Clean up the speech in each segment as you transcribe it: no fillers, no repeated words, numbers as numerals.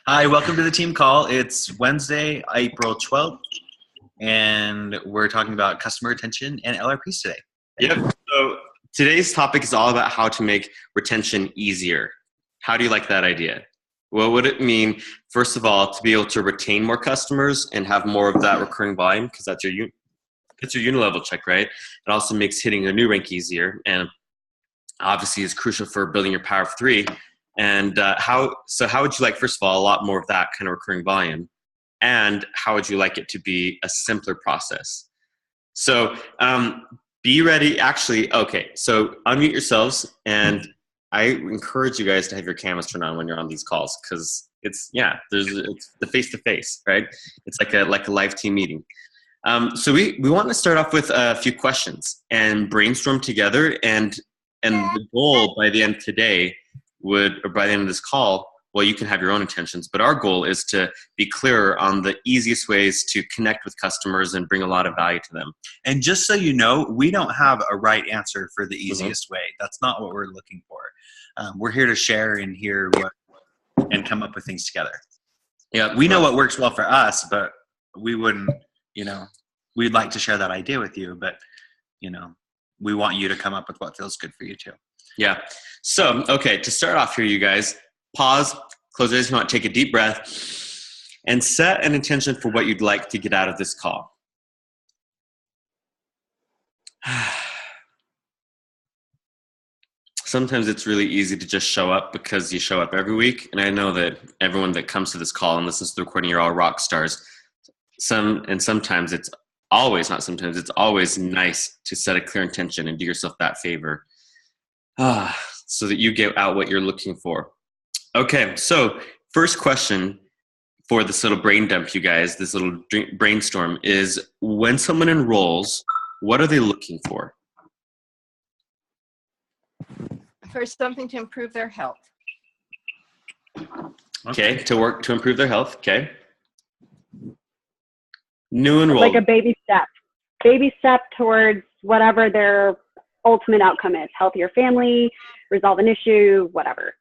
Hi, welcome to the team call. It's Wednesday, April 12th, and we're talking about customer retention and LRPs today. Yep. So today's topic is all about how to make retention easier. How do you like that idea? What would it mean, first of all, to be able to retain more customers and have more of that recurring volume, because that's your unilevel check, right? It also makes hitting a new rank easier, and obviously is crucial for building your power of three. And how would you like, first of all, a lot more of that kind of recurring volume? And how would you like it to be a simpler process? So be ready. Actually, okay, so unmute yourselves, and I encourage you guys to have your cameras turned on when you're on these calls, because it's the face-to-face, right? It's like a live team meeting. So we want to start off with a few questions and brainstorm together, and the goal by the end of today or by the end of this call, well, you can have your own intentions, but our goal is to be clearer on the easiest ways to connect with customers and bring a lot of value to them. And just so you know, we don't have a right answer for the easiest way. That's not what we're looking for. We're here to share and and come up with things together. Yeah, we know what works well for us, but we wouldn't, we'd like to share that idea with you, but, we want you to come up with what feels good for you too. Yeah. So, okay, to start off here, you guys, pause, close your eyes if you want, take a deep breath, and set an intention for what you'd like to get out of this call. Sometimes it's really easy to just show up because you show up every week, and I know that everyone that comes to this call and listens to the recording, you're all rock stars. Sometimes it's always nice to set a clear intention and do yourself that favor. So that you get out what you're looking for. Okay, so first question for this little brain dump, you guys, this little brainstorm is, when someone enrolls, what are they looking for? For something to improve their health. Okay, to improve their health, okay. New enrolled. Like a baby step towards whatever their ultimate outcome is. Healthier family, resolve an issue, whatever.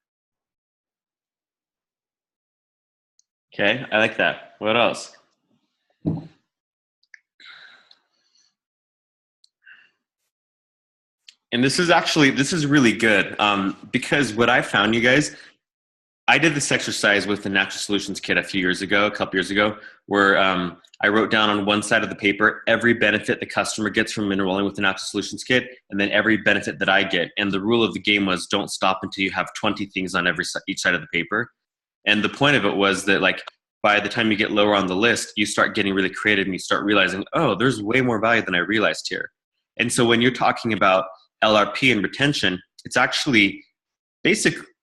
Okay, I like that. What else? And this is really good, because what I found, you guys, I did this exercise with the Natural Solutions Kit a couple years ago, where I wrote down on one side of the paper every benefit the customer gets from enrolling with the Natural Solutions Kit, and then every benefit that I get. And the rule of the game was, don't stop until you have 20 things on each side of the paper. And the point of it was that, like, by the time you get lower on the list, you start getting really creative and you start realizing, oh, there's way more value than I realized here. And so when you're talking about LRP and retention, it's actually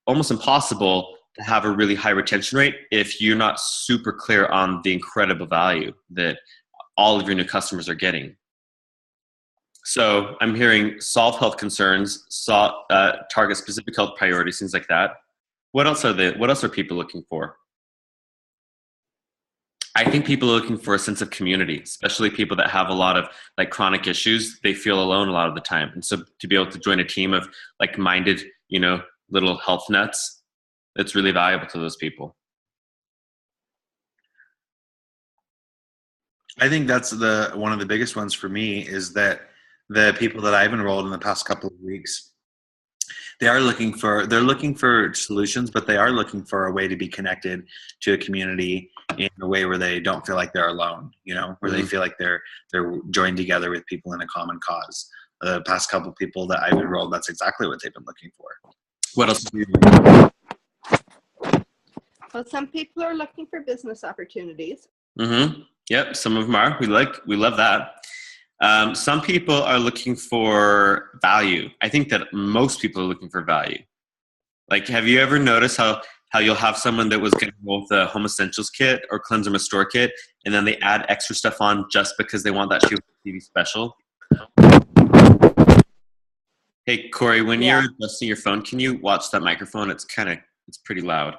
almost impossible to have a really high retention rate if you're not super clear on the incredible value that all of your new customers are getting. So I'm hearing solve health concerns, target specific health priorities, things like that. What else are people looking for? I think people are looking for a sense of community, especially people that have a lot of chronic issues. They feel alone a lot of the time. And so to be able to join a team of like-minded, little health nuts, it's really valuable to those people. I think that's one of the biggest ones for me, is that the people that I've enrolled in the past couple of weeks, they're looking for solutions, but they are looking for a way to be connected to a community in a way where they don't feel like they're alone, where they feel like they're joined together with people in a common cause. The past couple of people that I've enrolled, that's exactly what they've been looking for. What else do you like? Well, some people are looking for business opportunities. Yep, some of them are. We love that. Some people are looking for value. I think that most people are looking for value. Like, have you ever noticed how you'll have someone that was going to go with the Home Essentials kit or Cleanser Restore kit, and then they add extra stuff on just because they want that TV special? Hey, Corey, when you're adjusting your phone, can you watch that microphone? It's pretty loud.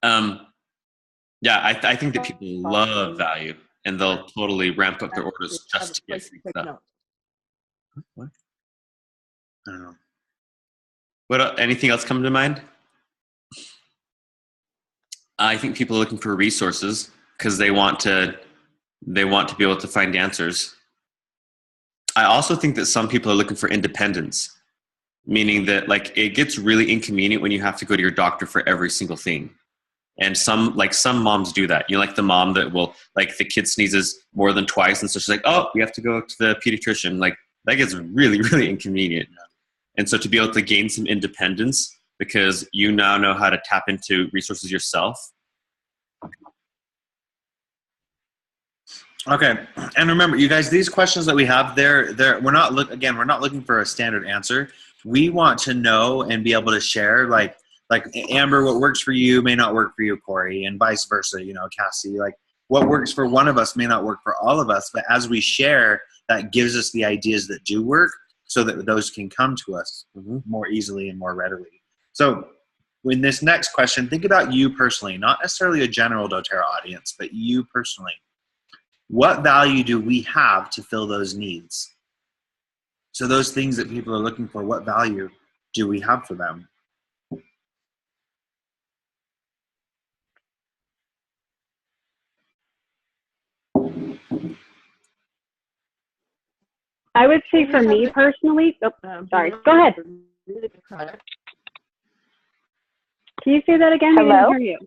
I think that people love value, and they'll totally ramp up their orders just to get free stuff. What? I don't know. Anything else come to mind? I think people are looking for resources because they want to be able to find answers. I also think that some people are looking for independence, meaning that like it gets really inconvenient when you have to go to your doctor for every single thing. And some moms do that. You know, like the mom that will, like, the kid sneezes more than twice, and so she's like, oh, we have to go to the pediatrician. Like, that gets really, really inconvenient. And so to be able to gain some independence because you now know how to tap into resources yourself. Okay, and remember, you guys, these questions that we have, we're not looking for a standard answer. We want to know and be able to share, like Amber, what works for you may not work for you, Corey, and vice versa. You know, Cassie, like what works for one of us may not work for all of us. But as we share, that gives us the ideas that do work, so that those can come to us more easily and more readily. So, in this next question, think about you personally, not necessarily a general doTERRA audience, but you personally. What value do we have to fill those needs? So those things that people are looking for, what value do we have for them? I would say for me personally, sorry, go ahead. Can you say that again? Hello? I didn't hear you.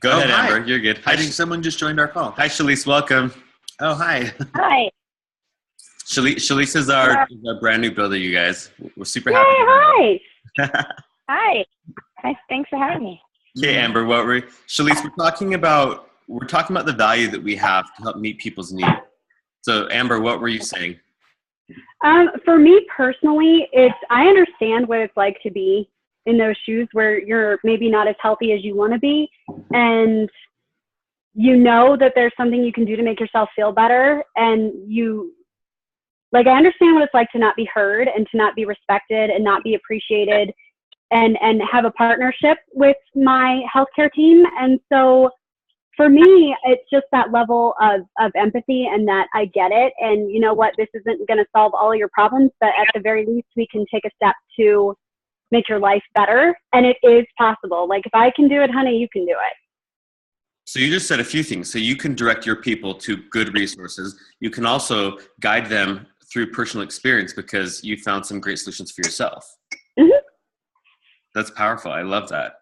Go ahead, hi. Amber. You're good. I think someone just joined our call. Hi, Shalise. Welcome. Oh, hi. Hi. Shalise is our brand new builder, you guys. We're super Yay, happy. hi. Hi. Hi. Thanks for having me. Okay, Amber, Shalise, we're talking about the value that we have to help meet people's needs. So, Amber, what were you saying? For me personally, I understand what it's like to be in those shoes where you're maybe not as healthy as you want to be, and you know that there's something you can do to make yourself feel better, and I understand what it's like to not be heard and to not be respected and not be appreciated, and have a partnership with my healthcare team. And so for me, it's just that level of empathy, and that I get it. And you know what, this isn't going to solve all your problems, but at the very least, we can take a step to make your life better. And it is possible. Like, if I can do it, honey, you can do it. So you just said a few things. So you can direct your people to good resources. You can also guide them through personal experience because you found some great solutions for yourself. Mm-hmm. That's powerful. I love that.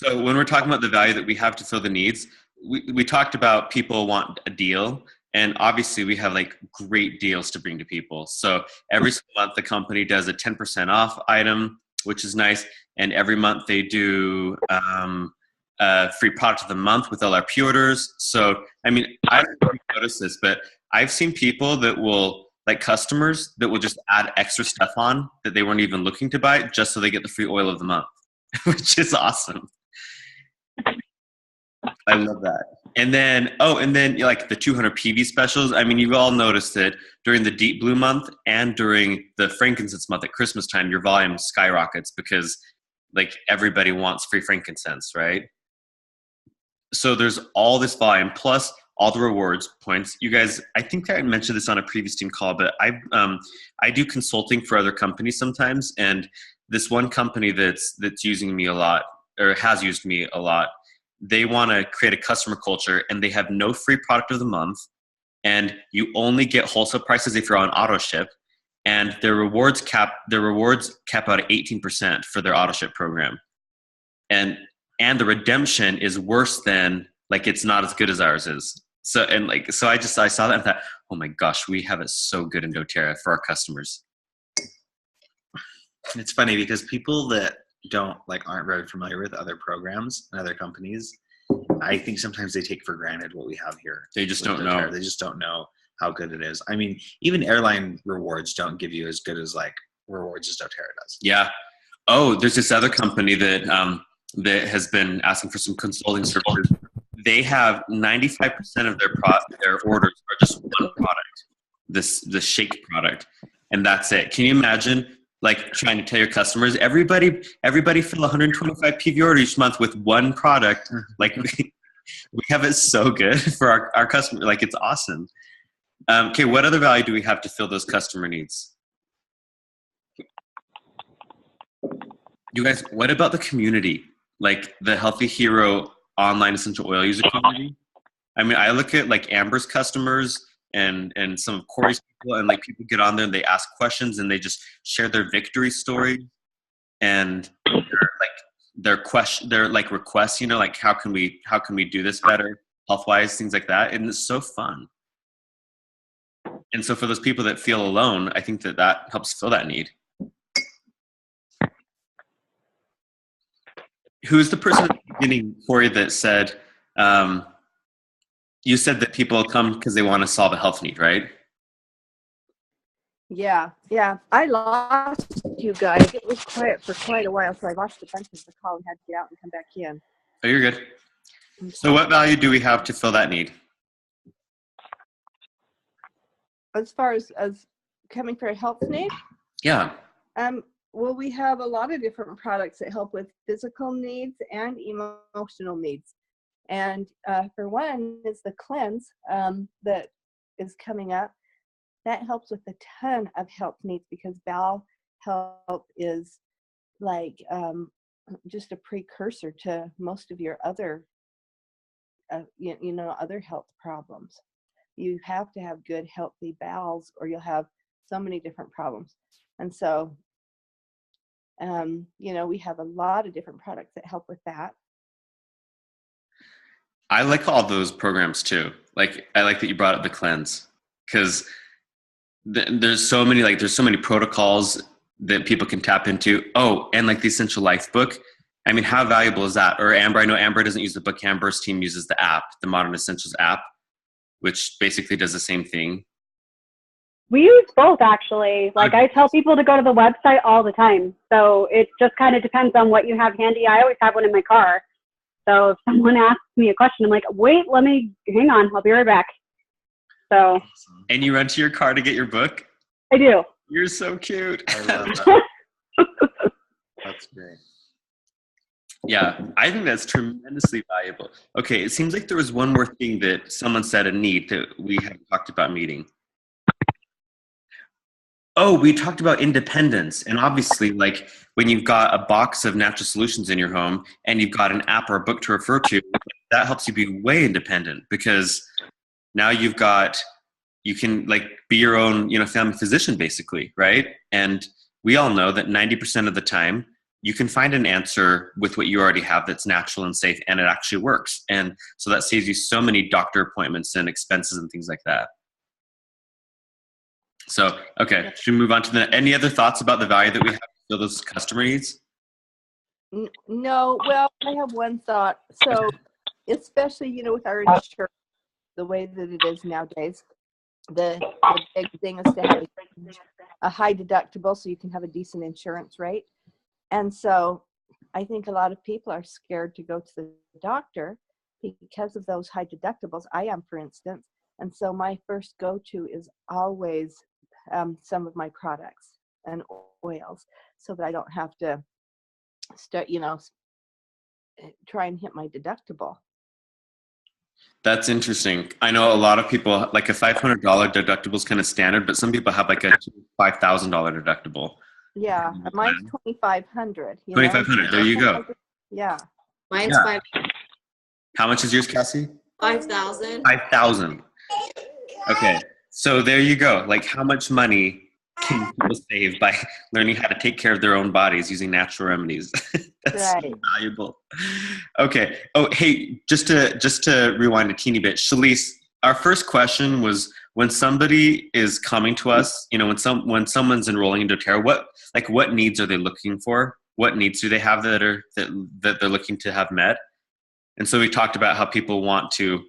So when we're talking about the value that we have to fill the needs, we talked about people want a deal. And obviously we have like great deals to bring to people. So every month the company does a 10% off item, which is nice. And every month they do free product of the month with all our pre-orders. So, I mean, I don't know if you noticed this, but I've seen people that will, like customers, that will just add extra stuff on that they weren't even looking to buy just so they get the free oil of the month, which is awesome. I love that. And then like the 200 PV specials. I mean, you've all noticed that during the Deep Blue month and during the frankincense month at Christmas time, your volume skyrockets because like everybody wants free frankincense, right? So there's all this volume plus all the rewards points. You guys, I think I mentioned this on a previous team call, but I do consulting for other companies sometimes, and this one company that's using me a lot, or has used me a lot, they want to create a customer culture, and they have no free product of the month, and you only get wholesale prices if you're on auto ship, and their rewards cap out at 18% for their auto ship program, and the redemption is worse than, like, it's not as good as ours is. So I saw that and thought, oh my gosh, we have it so good in doTERRA for our customers. It's funny because people that aren't very familiar with other programs and other companies, I think sometimes they take for granted what we have here. They just don't know. They just don't know how good it is. I mean, even airline rewards don't give you as good as like rewards as doTERRA does. Yeah. Oh, there's this other company that has been asking for some consulting services. They have 95% of their orders are just one product, the shake product, and that's it. Can you imagine, like, trying to tell your customers, everybody fill 125 PV order each month with one product? Like, we have it so good for our customers. Like, it's awesome. Okay, what other value do we have to fill those customer needs? You guys, what about the community? like the Healthy Hero online essential oil user community. I mean, I look at like Amber's customers and some of Corey's people, and like people get on there and they ask questions and they just share their victory story and their like requests, like how can we do this better health wise, things like that, and it's so fun. And so for those people that feel alone, I think that helps fill that need. Who's the person at the beginning, Corey, that said, you said that people come because they want to solve a health need, right? Yeah. I lost you guys. It was quiet for quite a while, so I lost a bunch of the call and had to get out and come back in. Oh, you're good. So what value do we have to fill that need? As far as coming for a health need? Yeah. Well, we have a lot of different products that help with physical needs and emotional needs. And for one is the cleanse that is coming up. That helps with a ton of health needs because bowel health is like just a precursor to most of your other, other health problems. You have to have good, healthy bowels or you'll have so many different problems. And so, we have a lot of different products that help with that. I like all those programs too. Like, I like that you brought up the cleanse because there's so many protocols that people can tap into. Oh, and like the Essential Life book. I mean, how valuable is that? Or Amber, I know Amber doesn't use the book. Amber's team uses the app, the Modern Essentials app, which basically does the same thing. We use both, actually. Like, I tell people to go to the website all the time. So it just kind of depends on what you have handy. I always have one in my car. So if someone asks me a question, I'm like, wait, hang on. I'll be right back. So. And you run to your car to get your book? I do. You're so cute. I love that. That's great. Yeah, I think that's tremendously valuable. Okay, it seems like there was one more thing that someone said a need that we haven't talked about meeting. Oh, we talked about independence. And obviously, like when you've got a box of natural solutions in your home and you've got an app or a book to refer to, that helps you be way independent because now you can like be your own, family physician basically, right? And we all know that 90% of the time you can find an answer with what you already have that's natural and safe and it actually works. And so that saves you so many doctor appointments and expenses and things like that. So, okay, should we move on to any other thoughts about the value that we have to fill those customer needs? No, well, I have one thought. So, especially, with our insurance, the way that it is nowadays, the big thing is to have a high deductible so you can have a decent insurance rate. And so, I think a lot of people are scared to go to the doctor because of those high deductibles. I am, for instance. And so my first go-to is always some of my products and oils so that I don't have to start, try and hit my deductible. That's interesting. I know a lot of people, like a $500 deductible is kind of standard, but some people have like a $5,000 deductible. Yeah, mine's $2,500. $2,500, there you go. Yeah. Mine's Yeah. How much is yours, Cassie? 5,000. 5,000. Okay, so there you go. Like, how much money can people save by learning how to take care of their own bodies using natural remedies? That's Right. so valuable. Okay. Oh, hey, just to rewind a teeny bit, Shalise, our first question was when somebody is coming to us, when someone's enrolling in doTERRA, what needs are they looking for? What needs do they have that they're looking to have met? And so we talked about how people want to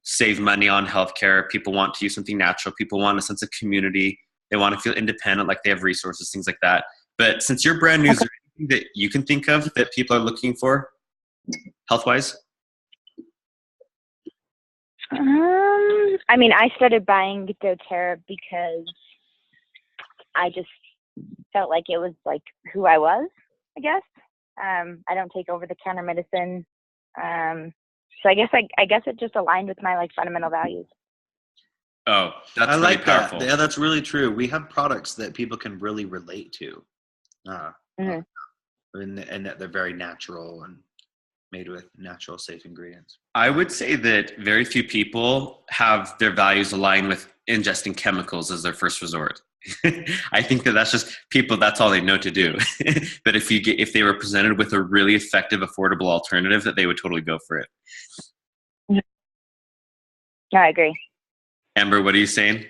save money on healthcare. People want to use something natural. People want a sense of community. They want to feel independent, like they have resources, things like that. But since you're brand new, is there anything that you can think of that people are looking for health-wise? I started buying doTERRA because I just felt like it was like who I was, I guess. I don't take over-the-counter medicine. So I guess it just aligned with my fundamental values. Oh, that's I really like powerful. that. Yeah, that's really true. We have products that people can really relate to, and that they're very natural and made with natural, safe ingredients. I would say that very few people have their values align with ingesting chemicals as their first resort. I think that that's just people, that's all they know to do. But if they were presented with a really effective, affordable alternative, that they would totally go for it. Yeah, I agree. Amber, what are you saying?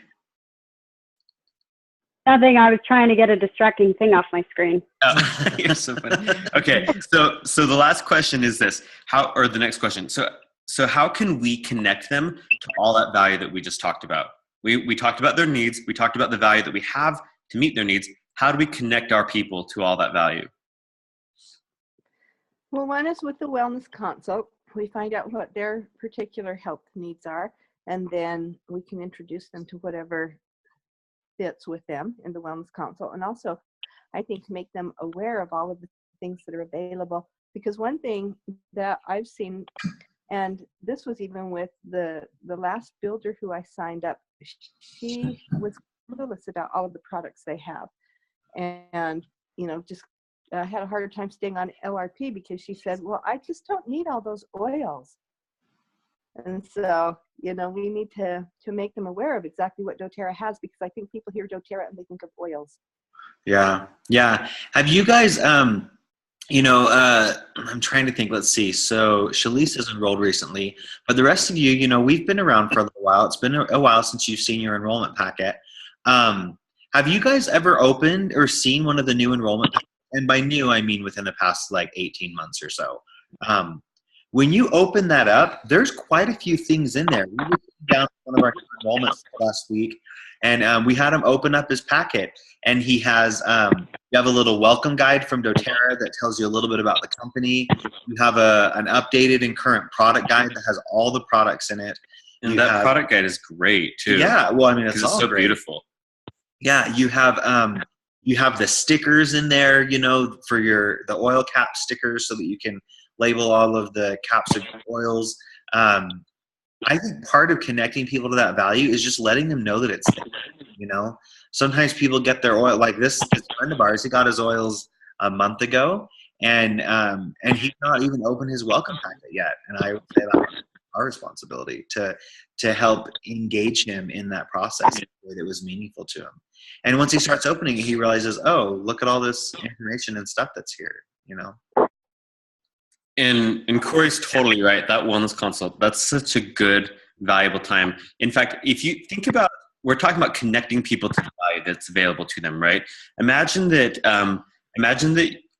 Nothing. I was trying to get a distracting thing off my screen. Oh, you're so funny. Okay, so the last question is this: the next question. So how can we connect them to all that value that we just talked about? We talked about their needs. We talked about the value that we have to meet their needs. How do we connect our people to all that value? Well, one is with the wellness consult. We find out what their particular health needs are, and then we can introduce them to whatever fits with them in the wellness consult. And also, I think to make them aware of all of the things that are available, because one thing that I've seen, and this was even with the last builder who I signed up, she was clueless about all of the products they have, and just had a hard time staying on LRP because she said, well, I just don't need all those oils. And so, we need to make them aware of exactly what doTERRA has, because I think people hear doTERRA and they think of oils. Yeah. Have you guys, I'm trying to think, let's see. So Shalise is enrolled recently, but the rest of you, we've been around for a little while. It's been a while since you've seen your enrollment packet. Have you guys ever opened or seen one of the new enrollment packets? And by new, I mean within the past 18 months or so. When you open that up, there's quite a few things in there. We were down one of our enrollments last week, and we had him open up his packet, and he has you have a little welcome guide from doTERRA that tells you a little bit about the company. You have an updated and current product guide that has all the products in it. And that product guide is great too. Yeah, well, I mean, it's all so great. Beautiful. Yeah, you have the stickers in there, for the oil cap stickers, so that you can label all of the caps of oils. I think part of connecting people to that value is just letting them know that it's there. Sometimes people get their oil, like this friend of ours, he got his oils a month ago, and he's not even opened his welcome packet yet. And I would say that's our responsibility to help engage him in that process in a way that was meaningful to him. And once he starts opening it, he realizes, oh, look at all this information and stuff that's here. And Corey's totally right. That wellness consult, that's such a good, valuable time. In fact, if you think about, we're talking about connecting people to the value that's available to them, right? Imagine that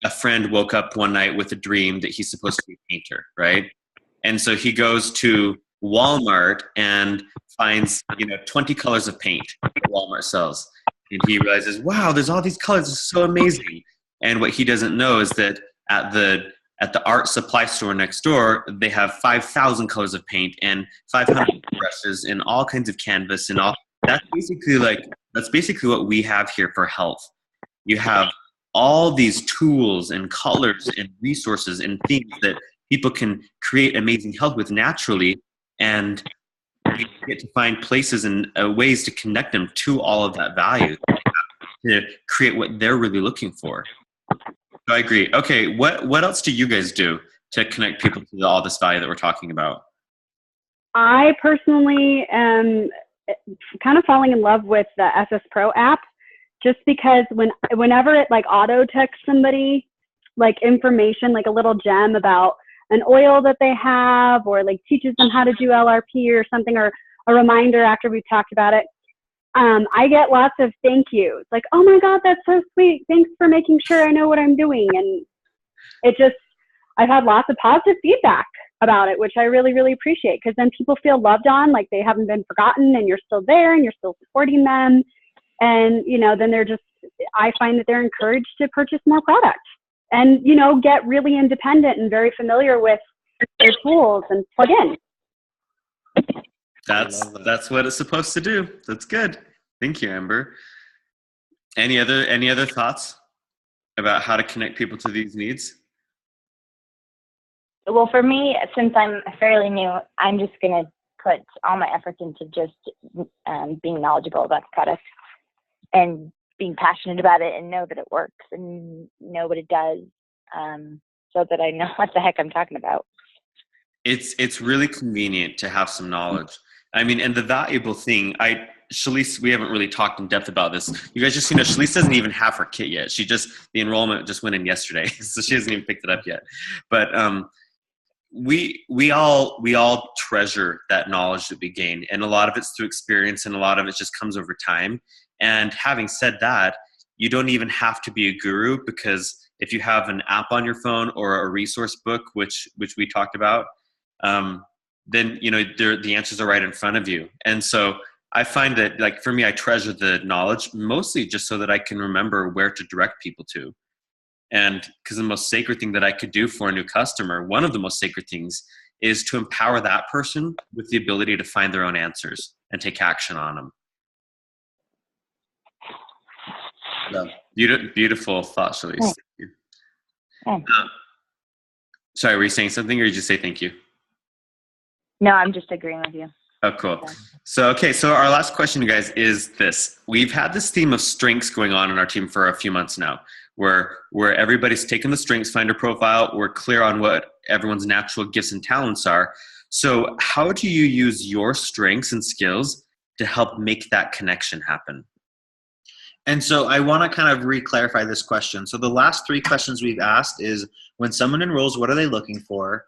a friend woke up one night with a dream that he's supposed to be a painter, right? And so he goes to Walmart and finds 20 colors of paint that Walmart sells, and he realizes, wow, there's all these colors, it's so amazing. And what he doesn't know is that at the art supply store next door, they have 5,000 colors of paint and 500 brushes and all kinds of canvas and all. That's basically what we have here for health. You have all these tools and colors and resources and things that people can create amazing health with naturally, and we get to find places and ways to connect them to all of that value to create what they're really looking for. So I agree. Okay, what else do you guys do to connect people to all this value that we're talking about? I personally am kind of falling in love with the SS Pro app, just because whenever it auto texts somebody information, a little gem about an oil that they have, or teaches them how to do LRP or something, or a reminder after we've talked about it, I get lots of thank yous, oh my God, that's so sweet, thanks for making sure I know what I'm doing. And I've had lots of positive feedback about it, which I really, really appreciate, because then people feel loved on, they haven't been forgotten, and you're still there and you're still supporting them. And, then I find that they're encouraged to purchase more products and, get really independent and very familiar with their tools and plug in. That's what it's supposed to do. That's good. Thank you, Amber. Any other thoughts about how to connect people to these needs? Well, for me, since I'm fairly new, I'm just going to put all my efforts into just being knowledgeable about the product and being passionate about it and know that it works and know what it does. so that I know what the heck I'm talking about. It's really convenient to have some knowledge. I mean, and the valuable thing, Shalise, we haven't really talked in depth about this. You guys just, Shalise doesn't even have her kit yet. The enrollment just went in yesterday, so she hasn't even picked it up yet. But we all treasure that knowledge that we gain, and a lot of it's through experience, and a lot of it just comes over time. And having said that, you don't even have to be a guru, because if you have an app on your phone or a resource book, which we talked about, then the answers are right in front of you. And so I find that, like, for me, I treasure the knowledge mostly just so that I can remember where to direct people to. And because the most sacred thing that I could do for a new customer, one of the most sacred things, is to empower that person with the ability to find their own answers and take action on them. So, beautiful thought, Shalise. Thank you. Sorry, were you saying something, or did you just say thank you? No, I'm just agreeing with you. Oh, cool. So our last question, you guys, is this. We've had this theme of strengths going on in our team for a few months now, where everybody's taken the strengths finder profile. We're clear on what everyone's natural gifts and talents are. So how do you use your strengths and skills to help make that connection happen? And so I want to kind of re-clarify this question. So the last 3 questions we've asked is, when someone enrolls, what are they looking for?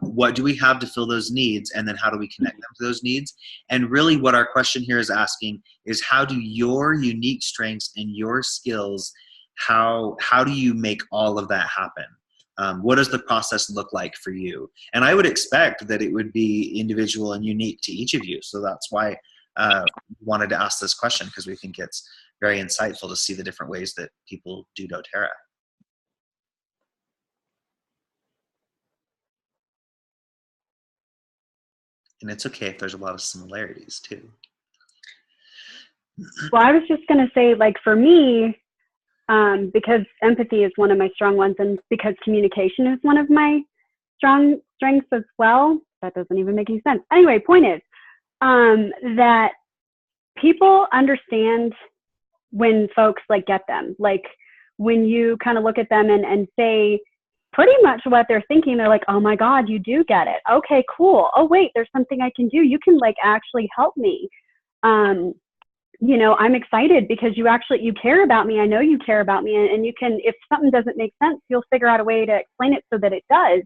What do we have to fill those needs? And then how do we connect them to those needs? And really what our question here is asking is, how do your unique strengths and your skills, how do you make all of that happen? What does the process look like for you? And I would expect that it would be individual and unique to each of you. So that's why we wanted to ask this question, because we think it's very insightful to see the different ways that people do doTERRA. And it's okay if there's a lot of similarities too. Well, I was just going to say, like, for me, because empathy is one of my strong ones, and because communication is one of my strong strengths as well. That doesn't even make any sense. Anyway, point is that people understand when folks, like, get them. Like, when you kind of look at them and say pretty much what they're thinking, they're like, oh my God, you do get it. Okay, cool. Oh wait, there's something I can do. You can, like, actually help me. I'm excited because you care about me. I know you care about me, and you can, if something doesn't make sense, you'll figure out a way to explain it so that it does,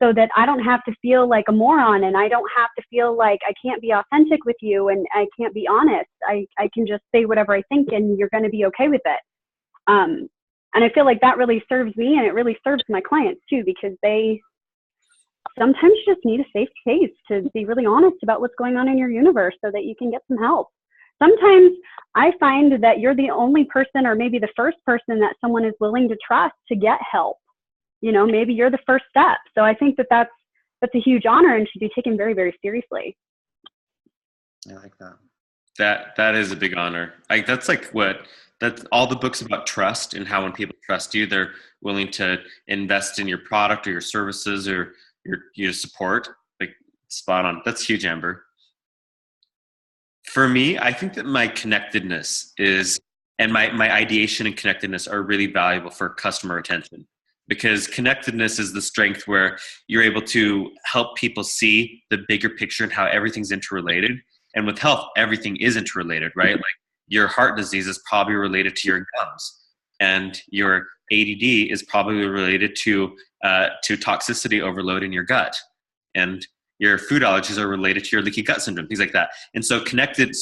so that I don't have to feel like a moron, and I don't have to feel like I can't be authentic with you and I can't be honest. I can just say whatever I think, and you're going to be okay with it. And I feel like that really serves me, and it really serves my clients too, because they sometimes just need a safe space to be really honest about what's going on in your universe so that you can get some help. Sometimes I find that you're the only person, or maybe the first person, that someone is willing to trust to get help. Maybe you're the first step. So I think that that's a huge honor and should be taken very, very seriously. I like that. That is a big honor. That's all the books about trust, and how when people trust you, they're willing to invest in your product or your services or your support. Like, spot on. That's huge, Amber. For me, I think that my connectedness and my ideation and connectedness are really valuable for customer retention, because connectedness is the strength where you're able to help people see the bigger picture and how everything's interrelated. And with health, everything is interrelated, right? Like, your heart disease is probably related to your gums, and your ADD is probably related to toxicity overload in your gut, and your food allergies are related to your leaky gut syndrome, things like that. And so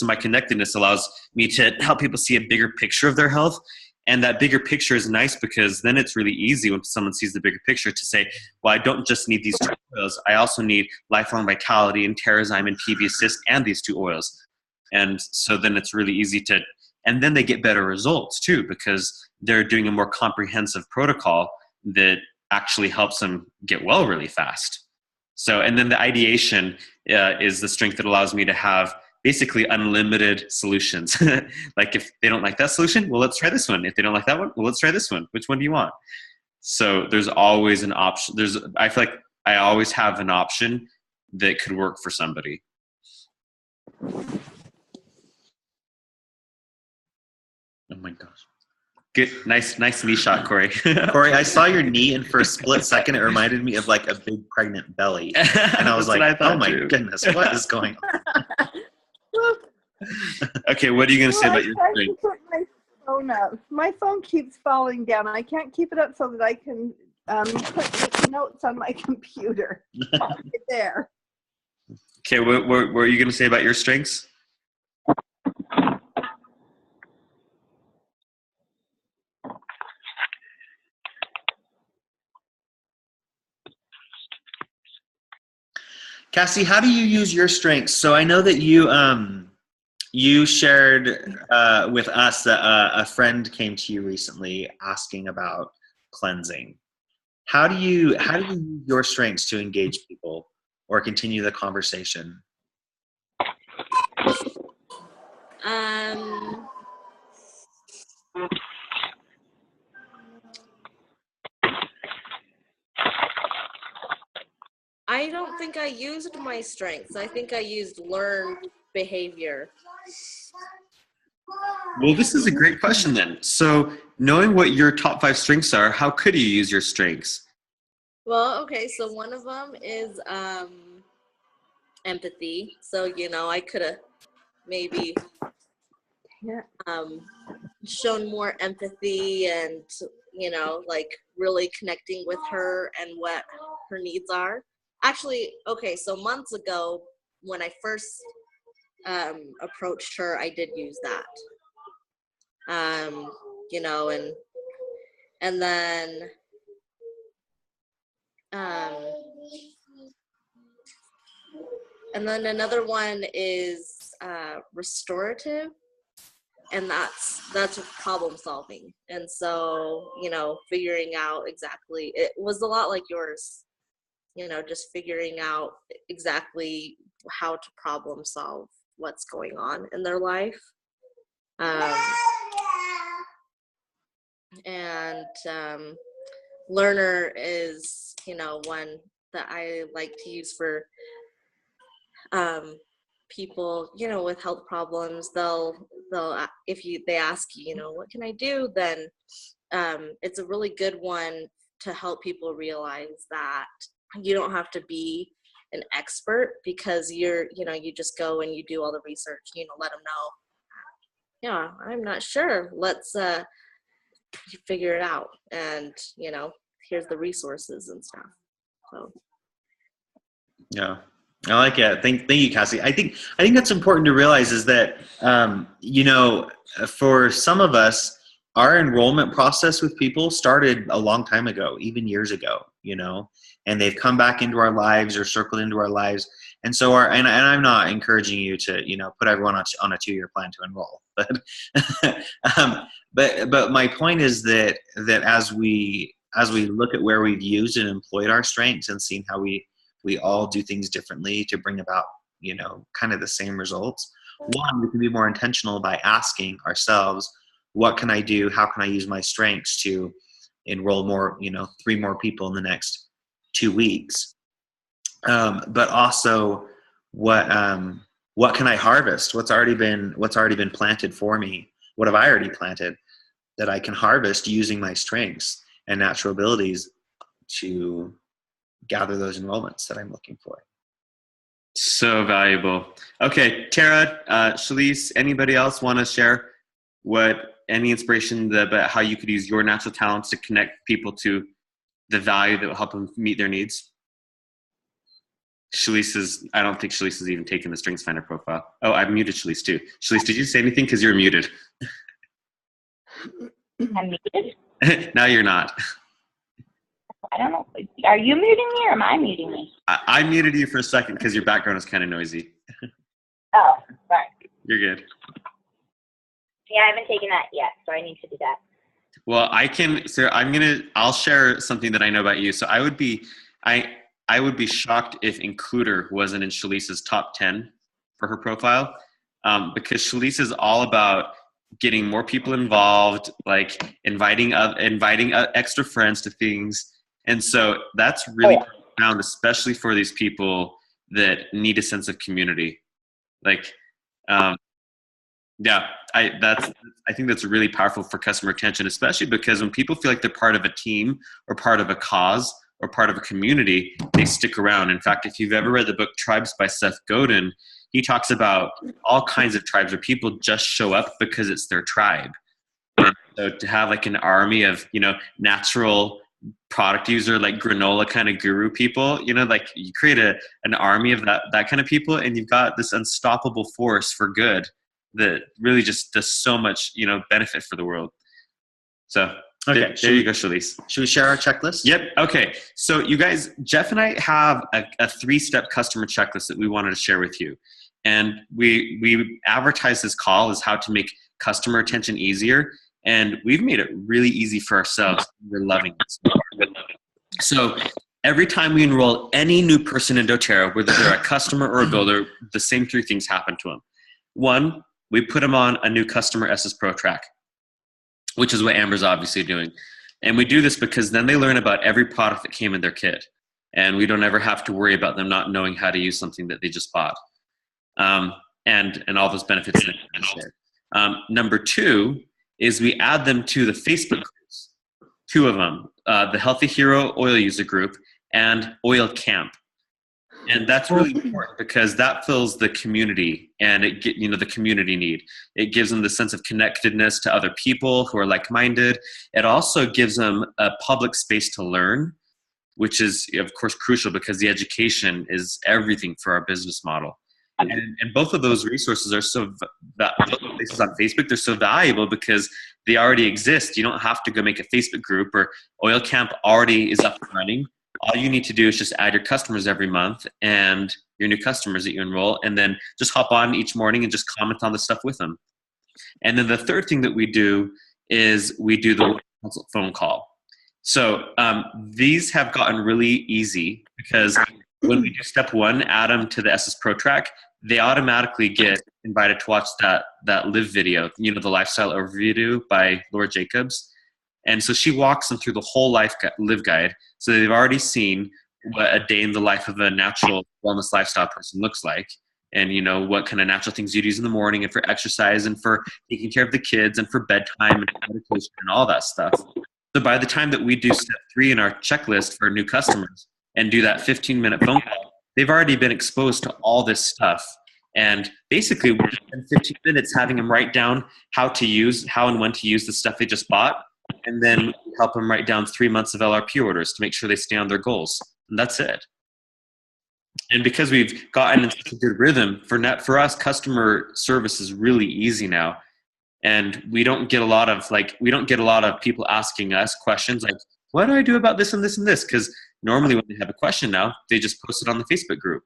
my connectedness allows me to help people see a bigger picture of their health. And that bigger picture is nice, because then it's really easy when someone sees the bigger picture to say, well, I don't just need these 2 oils. I also need Lifelong Vitality and Terrazyme and PV Assist and these 2 oils. And so then it's really easy and then they get better results too, because they're doing a more comprehensive protocol that actually helps them get well really fast. So, and then the ideation is the strength that allows me to have basically unlimited solutions. Like, if they don't like that solution, well, let's try this one. If they don't like that one, well, let's try this one. Which one do you want? So there's always an option. I feel like I always have an option that could work for somebody. Oh my gosh. Good. Nice knee shot, Corey. Corey, I saw your knee, and for a split second, it reminded me of like a big pregnant belly. And I was like, oh my goodness, what is going on? Okay, what are you going to say Well, about your I tried to strength? put my phone up. My phone keeps falling down. I can't keep it up so that I can put notes on my computer. Right there. Okay, what are you going to say about your strengths? Cassie, how do you use your strengths? So I know that you shared with us that a friend came to you recently asking about cleansing. How do you use your strengths to engage people or continue the conversation? I don't think I used my strengths. I think I used learned behavior. Well, this is a great question then. So, knowing what your top 5 strengths are, how could you use your strengths? Well, okay, so one of them is empathy. So, you know, I could have maybe shown more empathy and, you know, like really connecting with her and what her needs are. Actually, okay, so months ago when I first approached her, I did use that. You know, and then another one is restorative, and that's problem solving. And so, you know, figuring out exactly, it was a lot like yours, you know, just figuring out exactly how to problem solve what's going on in their life. And learner is, you know, one that I like to use for people, you know, with health problems. They'll if they ask you, you know, what can I do, then it's a really good one to help people realize that you don't have to be an expert, because you just go and you do all the research, you know, let them know, yeah, I'm not sure, let's figure it out, and, you know, here's the resources and stuff. So Yeah, I like it. Thank you, Cassie. I think that's important to realize is that you know, for some of us, our enrollment process with people started a long time ago, even years ago, you know, and they've come back into our lives or circled into our lives. And so and I'm not encouraging you to, you know, put everyone on a 2-year plan to enroll, but my point is that as we look at where we've used and employed our strengths and seen how we all do things differently to bring about, you know, kind of the same results. One, we can be more intentional by asking ourselves, what can I do? How can I use my strengths to enroll more, you know, 3 more people in the next 2 weeks? But also, what can I harvest? What's already been planted for me? What have I already planted that I can harvest using my strengths and natural abilities to gather those enrollments that I'm looking for? So valuable. Okay, Tara, Shalise, anybody else want to share any inspiration about how you could use your natural talents to connect people to the value that will help them meet their needs? I don't think Shalise has even taken the Strengths Finder profile. Oh, I've muted Shalise too. Shalise, did you say anything? Because you're muted. I'm muted? Now you're not. I don't know. Are you muting me or am I muting me? I muted you for a second because your background is kind of noisy. Oh, sorry. You're good. Yeah, I haven't taken that yet, so I need to do that. Well, I'll share something that I know about you. So I would be shocked if Includer wasn't in Shalise's top 10 for her profile, because Shalise is all about getting more people involved, like inviting extra friends to things. And so that's really profound, especially for these people that need a sense of community. Like, Yeah, I think that's really powerful for customer retention, especially because when people feel like they're part of a team or part of a cause or part of a community, they stick around. In fact, if you've ever read the book Tribes by Seth Godin, he talks about all kinds of tribes where people just show up because it's their tribe. And so to have like an army of, natural product user, like granola kind of guru people, like you create an army of that kind of people, and you've got this unstoppable force for good that really just does so much, benefit for the world. So Okay, there you go, Shalise. Should we share our checklist? Yep. Okay. So you guys, Jeff and I have a 3-step customer checklist that we wanted to share with you. And we advertise this call as how to make customer retention easier. And we've made it really easy for ourselves. We're loving it. So every time we enroll any new person in doTERRA, whether they're a customer or a builder, the same 3 things happen to them. 1, we put them on a new customer SS Pro track, which is what Amber's obviously doing. And we do this because then they learn about every product that came in their kit. And we don't ever have to worry about them not knowing how to use something that they just bought. And all those benefits that I shared. Number 2 is we add them to the Facebook groups. 2 of them, the Healthy Hero Oil User Group and Oil Camp. And that's really important because that fills the community and the community need. It gives them the sense of connectedness to other people who are like-minded. It also gives them a public space to learn, which is of course crucial because the education is everything for our business model. And both of those resources are both places on Facebook, they're so valuable because they already exist. You don't have to go make a Facebook group, or Oil Camp already is up and running. All you need to do is just add your customers every month and your new customers that you enroll, and then just hop on each morning and just comment on the stuff with them. And then the third thing that we do is we do the phone call. So these have gotten really easy because when we do step 1, add them to the SS Pro track, they automatically get invited to watch that live video, the lifestyle overview by Laura Jacobs. And so she walks them through the whole live guide. So they've already seen what a day in the life of a natural wellness lifestyle person looks like. And what kind of natural things you'd use in the morning and for exercise and for taking care of the kids and for bedtime and meditation and all that stuff. So by the time that we do step 3 in our checklist for new customers and do that 15-minute phone call, they've already been exposed to all this stuff. And basically we spend 15 minutes having them write down how and when to use the stuff they just bought. And then help them write down 3 months of LRP orders to make sure they stay on their goals. And that's it. And because we've gotten into such a good rhythm, for us, customer service is really easy now. And we don't get a lot of people asking us questions like, what do I do about this and this and this? Because normally when they have a question now, they just post it on the Facebook group.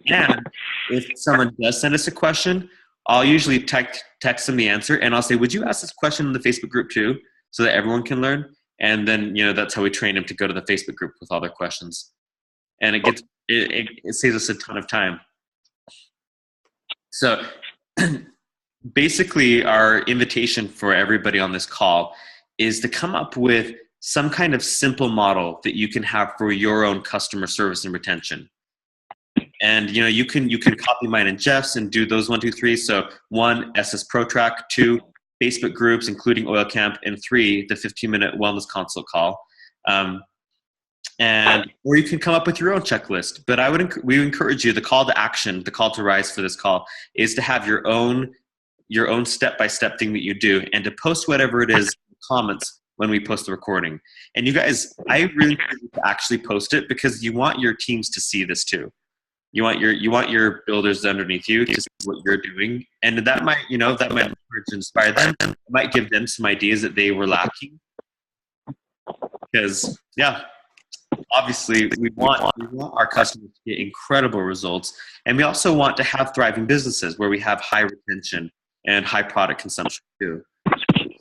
And if someone does send us a question, I'll usually text them the answer, and I'll say, would you ask this question in the Facebook group too, so that everyone can learn? And then, that's how we train them to go to the Facebook group with all their questions. And it saves us a ton of time. So basically our invitation for everybody on this call is to come up with some kind of simple model that you can have for your own customer service and retention. And you can copy mine and Jeff's and do those 1, 2, 3. So 1, SS Pro track, 2, Facebook groups, including Oil Camp, and 3, the 15-minute wellness consult call. Or you can come up with your own checklist. But we encourage you, the call to action, the call to rise for this call is to have your own step-by-step thing that you do, and to post whatever it is in the comments when we post the recording. And you guys, I really encourage you to actually post it because you want your teams to see this too. You want your builders underneath you to see what you're doing, and that might encourage and inspire them. It might give them some ideas that they were lacking. Because obviously we want our customers to get incredible results, and we also want to have thriving businesses where we have high retention and high product consumption too.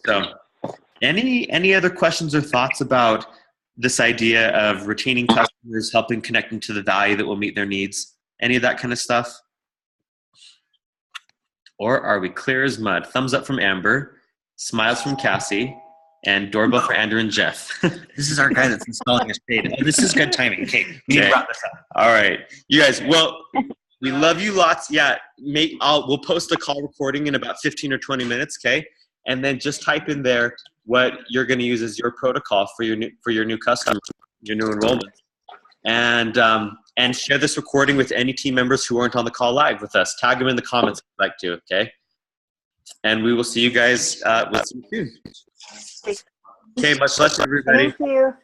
So, any other questions or thoughts about this idea of retaining customers, helping connect them to the value that will meet their needs? Any of that kind of stuff? Or are we clear as mud? Thumbs up from Amber, smiles from Cassie, and doorbell for Andrew and Jeff. This is our guy that's installing his shade. Oh, this is good timing. Okay, we need to wrap this up. All right. You guys, well, We love you lots. Yeah, we'll post a call recording in about 15 or 20 minutes, okay? And then just type in there what you're going to use as your protocol for your new customer, your new enrollment, and share this recording with any team members who aren't on the call live with us. Tag them in the comments if you'd like to, okay? And we will see you guys soon. Okay, much love to everybody. Thank you.